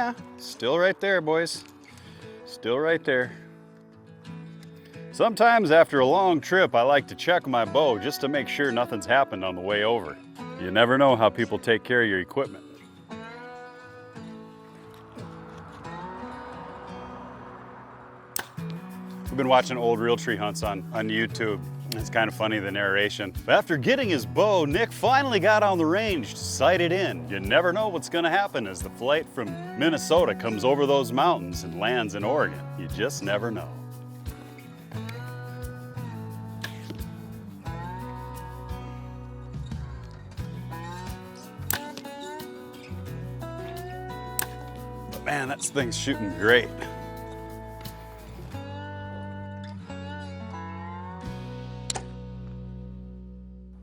yeah, still right there, boys. Still right there. Sometimes after a long trip, I like to check my bow just to make sure nothing's happened on the way over. You never know how people take care of your equipment. We've been watching old reel tree hunts on YouTube. It's kind of funny, the narration. But after getting his bow, Nick finally got on the range to sight it in. You never know what's gonna happen as the flight from Minnesota comes over those mountains and lands in Oregon. You just never know. But man, that thing's shooting great.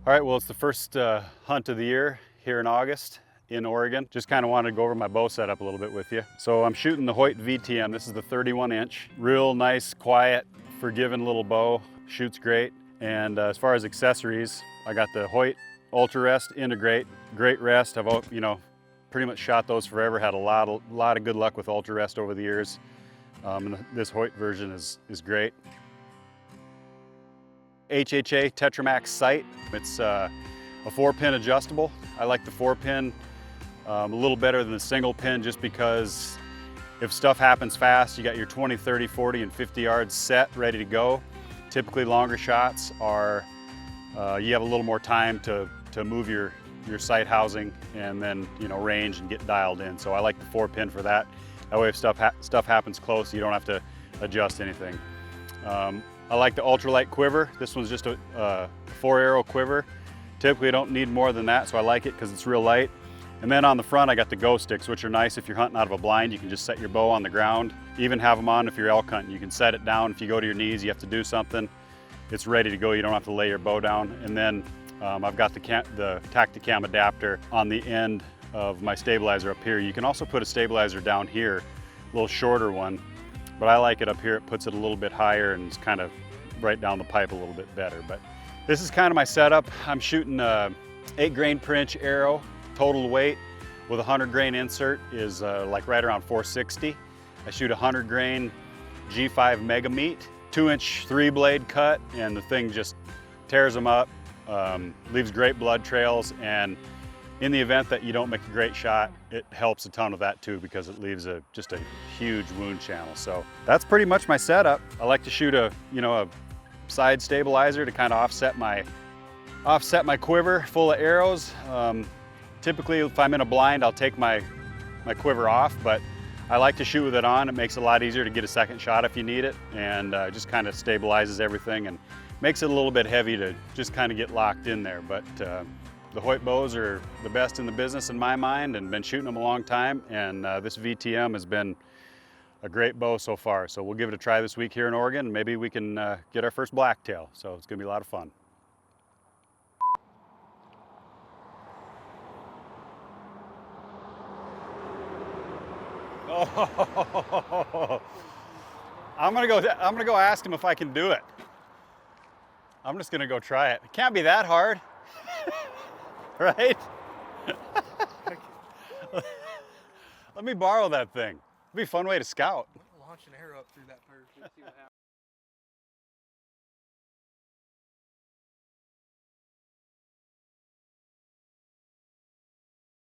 All right, well, it's the first hunt of the year here in August in Oregon. Just kind of wanted to go over my bow setup a little bit with you. So I'm shooting the Hoyt VTM. This is the 31-inch. Real nice, quiet, forgiving little bow. Shoots great. And as far as accessories, I got the Hoyt Ultra Rest Integrate. Great rest. I've, pretty much shot those forever. Had a lot of good luck with Ultra Rest over the years. And this Hoyt version is great. HHA Tetramax sight. It's a 4-pin adjustable. I like the 4-pin a little better than the single pin just because if stuff happens fast, you got your 20, 30, 40, and 50 yards set, ready to go. Typically longer shots are, you have a little more time to move your sight housing and then, range and get dialed in. So I like the 4-pin for that. That way if stuff happens close, you don't have to adjust anything. I like the ultralight quiver. This one's just a 4-arrow quiver. Typically I don't need more than that, so I like it because it's real light. And then on the front I got the go sticks, which are nice if you're hunting out of a blind. You can just set your bow on the ground. Even have them on if you're elk hunting. You can set it down. If you go to your knees, you have to do something. It's ready to go. You don't have to lay your bow down. And then I've got the Tacticam adapter on the end of my stabilizer up here. You can also put a stabilizer down here, a little shorter one. But I like it up here. It puts it a little bit higher and it's kind of right down the pipe a little bit better. But this is kind of my setup. I'm shooting a 8 grain per inch arrow. Total weight with a 100 grain insert is like right around 460. I shoot a 100 grain G5 Mega Meat, 2-inch 3-blade cut, and the thing just tears them up, leaves great blood trails, and in the event that you don't make a great shot, it helps a ton with that too because it leaves just a huge wound channel. So that's pretty much my setup. I like to shoot a side stabilizer to kind of offset my quiver full of arrows. Typically, if I'm in a blind, I'll take my quiver off, but I like to shoot with it on. It makes it a lot easier to get a second shot if you need it, and just kind of stabilizes everything and makes it a little bit heavy to just kind of get locked in there. But the Hoyt bows are the best in the business in my mind, and been shooting them a long time, and this VTM has been a great bow so far. So we'll give it a try this week here in Oregon, and maybe we can get our first blacktail. So it's gonna be a lot of fun. Oh, I'm gonna go ask him if I can do it. I'm just gonna go try it. It can't be that hard. Right? Let me borrow that thing. It'd be a fun way to scout. Launch an arrow up through that first and see what happens.